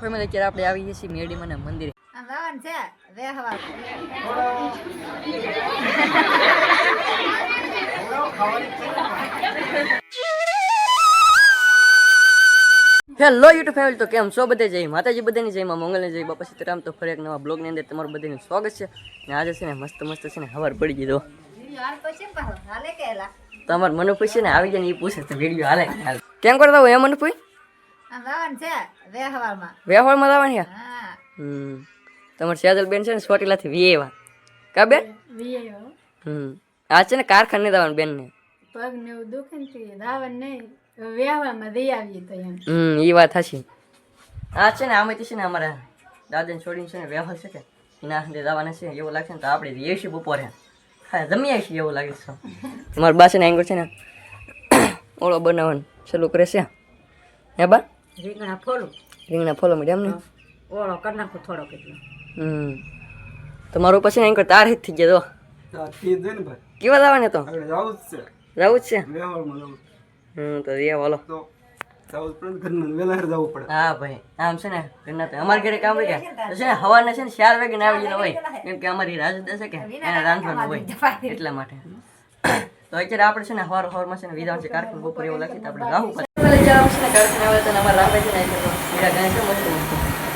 Family અત્યારે આપણે આવી છીએ મેડીમાં ના મંદિરે. વાવન છે વેહવા હેલો યુટ્યુબ ફેમિલી, તો કેમ છો બધા? જય માતાજી, બધાની જય માં મંગલને જય બાપા સીતારામ. તો ફરી એક નવા બ્લોગની અંદર તમારું બધાનું સ્વાગત છે. ને આજે છે ને મસ્ત મસ્ત છે ને હવાર પડી ગઈ. તો હાલે કેલા તમારે મને પૂછે ને આવી જાય ને એ પૂછે તો વિડીયો હાલે કે હાલે કેમ કરતા હોય? એ મને પૂછ. વાવન છે વેહવામાં. વ્યવહારમાં લાવવાની છે. હા તમારે સેજલ બેન છે ને ચોટીલાથી વીએવા કા બેન? આ છે ને કારખાને દાવાનું બેન ને પગ ને એવું દુખે ને દાવન નહીં વેહવામાં દઈ આવીએ તો એમ. એ વાત હશે. આ છે ને આમાંથી છે ને અમારા દાદાને છોડીને છે ને વ્યવહાર છે કે એના હાથે દાવાના છે એવું લાગશે ને તો આપણે રેશી બપોરે હા જમી આવીશું એવું લાગે છે. તમારા બા છે ને એંગલ છે ને ઓળો બનાવવાનું ચાલુ કરે છે. હે બા? રીંગણા ફોલો મીડિયમ ને ઓળો કરી નાખો થોડો કેટલો. તમારું પછી ને એંગલ તાર થઈ ગયા. તો કેવા લાવવાને તો જવું જ છે. તો રિયા બોલો. હા ભાઈ, આમ છે ને ઘરના તો અમારા ઘરે કામ હોય કે છે ને હવાને છે ને 4 વાગે આવી જતા હોય, કેમ કે અમારી રાજદા છે કે એને રાંધવાનું હોય એટલા માટે. તો અત્યારે આપણે છે ને હવારમાં છે ને વિધાન છે કારખાન બપોર એવું લાગે તો આપણે રાહુ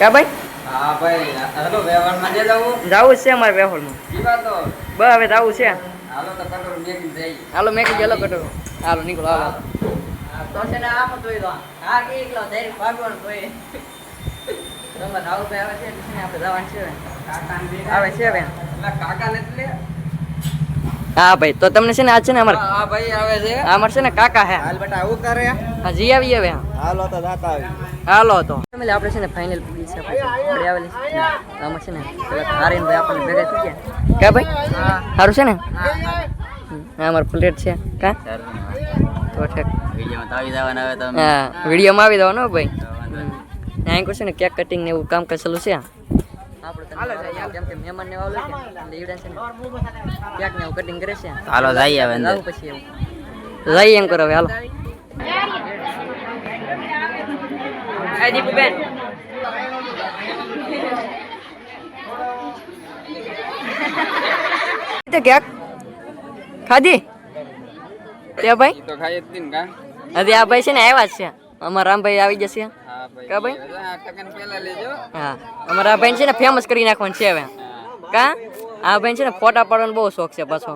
કા ભાઈ? હા ભાઈ, હાલો વ્યવહારમાં જે જાવું જવું છે અમારે વ્યવહારમાં. પીવા તો બસ હવે જવું છે. હાલો તો કટોર મેકી જઈ. હાલો મેં કીધું હાલો કટો. હાલો નીકળો હાલો. તો છે ને આમ જોઈ દો. હા કે એકલો ધૈર્ય ભાગવાનું જોઈએ. તમારે રાહુલભાઈ આવે છે એટલે છે ને આપણે જવાનું છે. આવે છે હવે. કાકા એટલે હા ભાઈ, તો તમને છે ને આજ છે ને અમારે હા ભાઈ આવે છે. અમારે છે ને કાકા હે. હાલ બેટા આવું કરે. હા જી આવી હવે. હાલો તો દાતા આવી. હાલો તો ફેમિલી આપણે છે ને ફાઇનલ પૂરી છે આપણે આવેલી છે. આમાં છે ને પેલા હારીન ભાઈ આપણને ભેગા થઈ ગયા. કા ભાઈ? હા સારું છે ને. હા અમાર પ્લેટ છે કા તો ઠીક. વિડિયોમાં તો આવી જવાના હવે તો. હા વિડીયોમાં આવી જવાનો ભાઈ. અહીં કો છે ને કેક કટિંગ ને એવું કામ કરેલું છે. આપણે કેમ કે મહેમાન ને આવેલો કે એટલે ઈવડા છે ને કેક ને એવું કટિંગ કરે છે. હાલો જઈએ હવે અંદર. પછી એવું લઈ એમ કરો હવે હાલો. આ દીપુ બેન તે કેક ખાધી તે ભાઈ? તો ખાઈ જ દીન કા. હજી આ ભાઈ છે ને આવ્યા જ છે. અમારા રામભાઈ આવી જશે. હા ભાઈ. કા ભાઈ? આ ટકન પેલા લેજો. હા અમારા ભાઈ છે ને ફેમસ કરી નાખવાનું છે હવે. કા આ ભાઈ છે ને ફોટા પાડવાનો બહુ શોખ છે પાછો.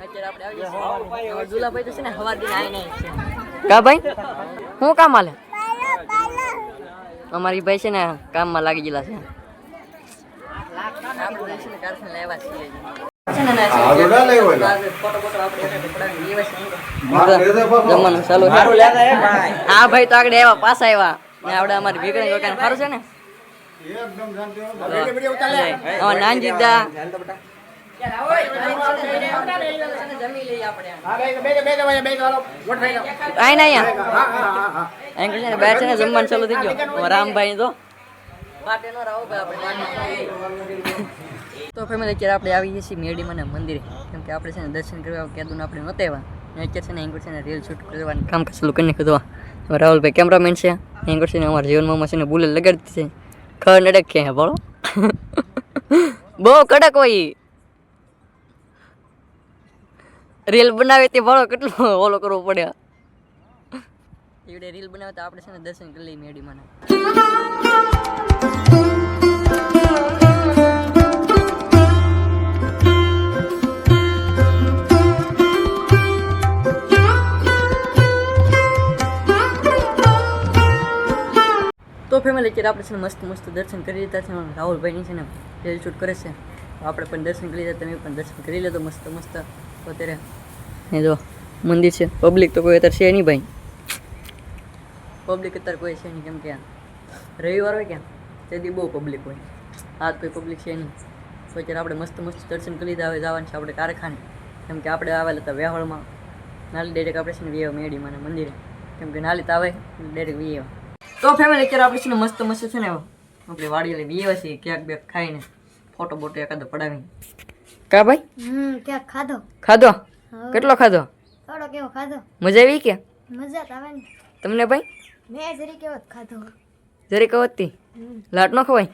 અત્યારે આપણે આવી જઈએ. દુલાભાઈ તો છે ને હવાર દિન આવીને છે. કા ભાઈ શું કામ હાલે? અમારી ભાઈ છે ને કામમાં લાગી ગયેલા છે. જમવાનું ચાલુ છે. હા ભાઈ તો આગળ આવ્યા પાછા આવ્યા ને આવડે અમારી ભીગડી દુકાન સારું છે ને. નાનજીદા બહાર છે ને જમવાનું ચાલુ થઈ ગયો રામભાઈ તો. તો ફેમિલી અત્યારે આપણે આવી છીએ મેડીમાં મંદિરે, કેમ કે આપણે છે ને દર્શન કરવા કીધું આપણે નહોતા આવ્યા. અત્યારે છે ને એંગર છે ને રીલ શૂટ કરવાનું કામ ચાલુ કરી નાખ્યું. રાહુલભાઈ કેમેરામેન છે. એંગર છે ને અમારા જીવનમાં છે ને બુલેટ લગાડતી છે. ખર નડક કે હે બોલો બહુ કડક હોય. રીલ બનાવે તે ભણો કેટલો ઓલો કરવો પડે. એવડે રીલ બનાવે તો આપણે છે ને દર્શન કરી લઈએ મેડીમાં. તો ફેમિલી અત્યારે આપણે છે ને મસ્ત મસ્ત દર્શન કરી લીધા છે. રાહુલભાઈની છે ને રીલ શૂટ કરે છે. આપણે પણ દર્શન કરી લીધા, તમે પણ દર્શન કરી લેજો મસ્ત મસ્ત. તો અત્યારે એ જો મંદિર છે. પબ્લિક તો કોઈ અત્યારે છે નહીં ભાઈ. પબ્લિક અત્યારે કોઈ છે નહીં, કેમ કે રવિવાર હોય કે તેથી બહુ પબ્લિક હોય. આજ કોઈ પબ્લિક છે નહીં. તો અત્યારે આપણે મસ્ત મસ્ત દર્શન કરી લીધા. હવે જવાનું છે આપણે કારખાને, કેમ કે આપણે આવેલા હતા વેહળમાં. નાલી ડાયરેક્ટ આપણે છે ને વીએવા મેડીમાં મંદિરે, કેમ કે નાલી તો આવે ડાયરેક્ટ વીએવા. તો ફેમિલી અત્યારે આપણે છે ને મસ્ત મસ્ત છે ને આપણે વાડી વીએવા છીએ. કેક બેક ખાઈને ફોટો બોટો એકાદો પડાવીને. કા ભાઈ? ક્યાં ખાધો? ખાધો? કેટલો ખાધો? થોડો કેવો ખાધો? મજા આવી કે? મજા આવે ને. તમને ભાઈ? મેં જરી કેવો ખાધો. જરી કહો હતી લાટ ન ખવાય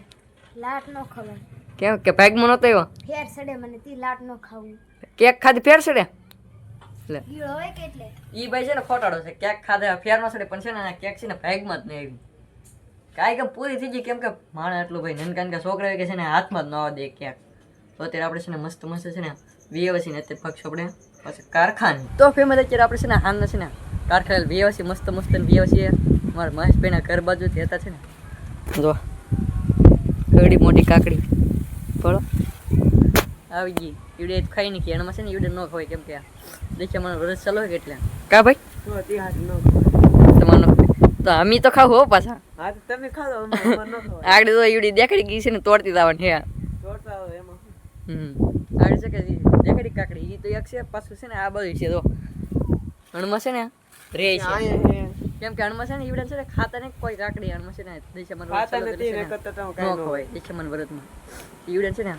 લાટ નો ખવાય કેમ કે ભાગમાં નહોતો આવ્યો ફેર સડે મને તી લાટ નો ખાવું કેક ખાધી ફેર સડે લે ગીળ હોય કે એટલે ઈ ભાઈ છે ને ખોટાડો છે કેક ખાધા ફેર ન સડે પણ છે ને કેક છે ને ભાગમાં જ નહીં આવી કાંઈ કે પૂરી થઈ ગઈ કેમ કે માણસ એટલું ભાઈ નનકાન છોકરા હોય કે છે ને હાથમાં જ ન આવવા દે કેક તો અત્યારે આપણે છે ને મસ્ત મસ્ત છે ને વીએવસી ને અત્યારે પક્ષ આપણે પાછું કારખાને તો ફેમિલી અત્યારે આપણે છે ને હાલના છે ને કારખાને વીએવસી મસ્ત મસ્ત વીએવસી મારા મહેશભાઈના ઘર બાજુથી હતા છે ને જો કડી મોટી કાકડી પડો આવી ગઈ ઈવડે ખાઈ નહીં કે એનામાં છે ને ઈવડે ન ખવાય કેમ કે દેખે મને વરસ ચાલો હોય કે એટલે કા ભાઈ તમારો તો અમી તો ખાવ હો પાછા આગળ તો ઈવડી દેખાડી ગઈ છે ને તોડતી જવાનું હે આગળ છે કે દેખાડી કાકડી ઈ તો એક છે પાછું છે ને આ બધું છે તો અણમાં છે ને રે છે કેમ કે અણમાં છે ને ઈવડે છે ને ખાતા ને કોઈ કાકડી અણમાં છે ને દેશે મને ખાતા નથી ને કરતા તો કાઈ ન હોય દેશે મને વ્રતમાં ઈવડે છે ને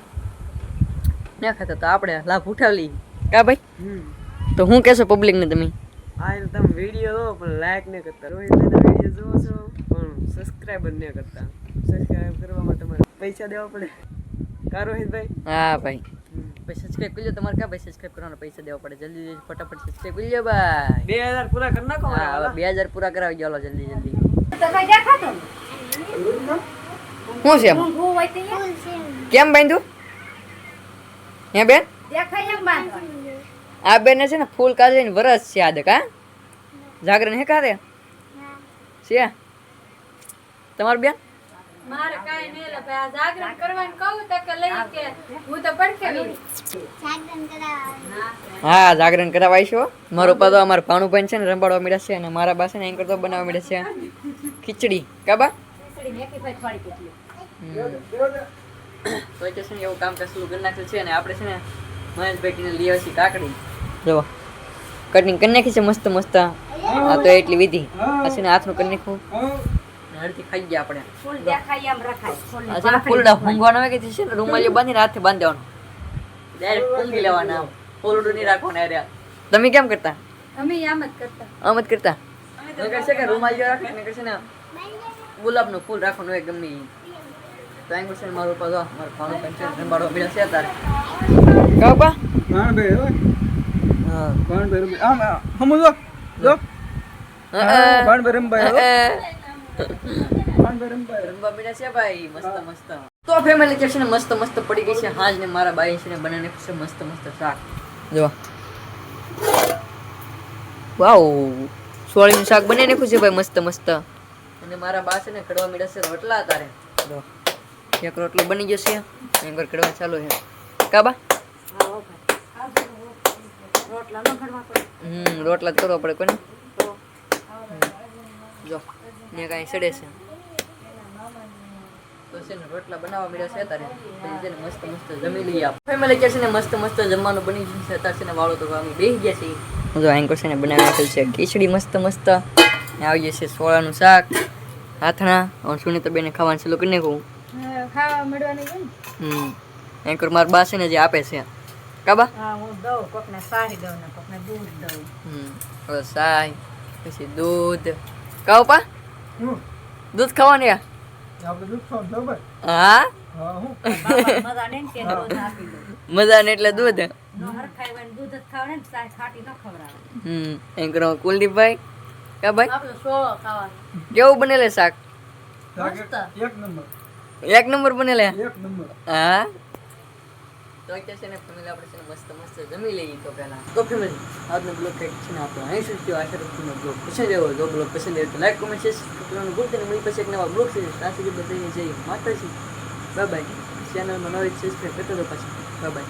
ના ખાતા તો આપણે લાભ ઉઠાવી કા ભાઈ તો હું કહેશો પબ્લિક ને તમે તમે વિડીયો જો પણ લાઈક ન કરતા રોહિતના વિડીયો જોવો છો પણ સબસ્ક્રાઇબ ન કરતા સબસ્ક્રાઇબ કરવામાં તમારે પૈસા દેવા પડે કા રોહિતભાઈ હા ભાઈ ભાઈ સબસ્ક્રાઇબ કરજો તમારે કા ભાઈ સબસ્ક્રાઇબ કરવાના પૈસા દેવા પડે જલ્દી ફટાફટ સબસ્ક્રાઇબ કરજો ભાઈ 2000 પૂરા કરી નાખો હા 2000 પૂરા કરાવી ચાલો જલ્દી જલ્દી તો કઈ દેખાતો શું છે હું હોય તો કેમ બાંધ્યું હે બેન દેખાય એમ બાંધવાનું આ બેન છે ને ફૂલ કાઢીને વરસ છે આદે કા જાગરણ હે કારે છે તમાર બેન મારે કાંઈ નહીં લે ભાઈ આ જાગરણ કરવાનું કહું તો કે લઈ કે હું તો પડખે રહી હા જાગરણ કરાવાય છો મારો પાદો અમાર ભાણુભાઈ છે ને રંબાડવા મળ્યા છે અને મારા બા છે ને એન્કર તો બનાવવા મળ્યા છે ખીચડી કાબા તો કે છે ને એવું કામ કસલું કરી નાખ્યું છે અને આપણે છે ને મહેશભાઈને લઈ આવી કાકડી જો કટિંગ કરી નાખી છે મસ્ત મસ્ત આ તો એટલી વિધિ પછી ને હાથનું કરી નાખું હળથી ખાઈ ગયા આપણે ફૂલ દેખાય એમ રખાય ફૂલ આ છે ને ફૂલડા ઊંઘવાનો હોય કે છે ને રૂમાલિયો બાંધીને હાથે બાંધી દેવાનો ડાયરેક્ટ ઊંઘી લેવાના ફૂલડું નહીં રાખવાના રે તમે કેમ કરતા અમે આમ જ કરતા આમ જ કરતા નકર છે કે રૂમાલિયો રાખે નકર છે ને ગુલાબનું ફૂલ રાખવાનું હોય ગમે ઈ તો અહીં છે ને મારું પાછો મારો ખાણો પંચર રંબાડો બીજા છે તારે કહો પા કોણ ભાઈ ઓય હા કોણ ભાઈ આમ હમુ જો કોણ ભાઈ રંબાઈ કોણ ભાઈ રંબાઈ રંબા બીડા છે ભાઈ મસ્ત મસ્ત તો ફેમિલી છે ને મસ્ત મસ્ત પડી ગઈ છે હાજ ને મારા બાઈ છે ને બનાવીને છે મસ્ત મસ્ત શાક જો વાવ સોળીનું શાક બનાવી નાખ્યું છે ભાઈ મસ્ત મસ્ત અને મારા બા છે ને કડવા મીડા છે રોટલા તારે જો એક રોટલો બની ગયો છે એંગર કડવા ચાલુ છે કાબા રોટલા નો ઘડવા પડે રોટલા જ કરવા પડે કોને જો ને કાંઈ સડે છે તો છે ને રોટલા બનાવવા મળ્યા છે તારે પછી છે ને મસ્ત મસ્ત જમી લઈએ આપણે ફેમિલી કે છે ને મસ્ત મસ્ત જમવાનું બની ગયું છે અત્યારે છે ને વાળો તો અમે બેસી ગયા છીએ જો એંકર છે ને બનાવી નાખેલ છે ખીચડી મસ્ત મસ્ત ને આવી જશે સોળાનું શાક હાથણા અને સુનિતા બેને ખાવાનું ચાલુ કરી નાખું ખાવા મળવાની છે ને એંકર મારા બા છે ને જે આપે છે કાબા હા હું દઉં કોકને સારી દઉં ને કોકને દૂધ દઉં હવે સાય પછી દૂધ કાવ પા દૂધ ખાવાની આ આપણે દૂધ ખાવ છો ભાઈ હા હા હું મજા ને કે દૂધ આપી દઉં મજા ને એટલે દૂધ નો હરખાય હોય ને દૂધ જ ખાવ ને સાય ખાટી ન ખવડાવે એંકર કુલદીપભાઈ કા ભાઈ આપણે સોળો ખાવાનું કેવું બનેલે શાક એક નંબર એક નંબર બનેલે એક નંબર હા તો અત્યારે છે ને ફેમિલી આપણે છે ને મસ્ત મસ્ત જમી લઈએ તો પહેલા તો ફેમિલી આજનો બ્લોગ કંઈક છે ને આપણો અહીં સુધી આશા રાખું બ્લોગ પસંદ આવ્યો જો બ્લોગ પસંદ આવ્યો તો લાઈક કોમેન્ટ શેર કરવાનું ભૂલતા નહીં મળી પછી એક નવા બ્લોગ છે ત્યાં સુધી બધાને જય માતાજી બાય બાય ચેનલમાં નવી સબસ્ક્રાઈબ કરતો તો પછી બાય બાય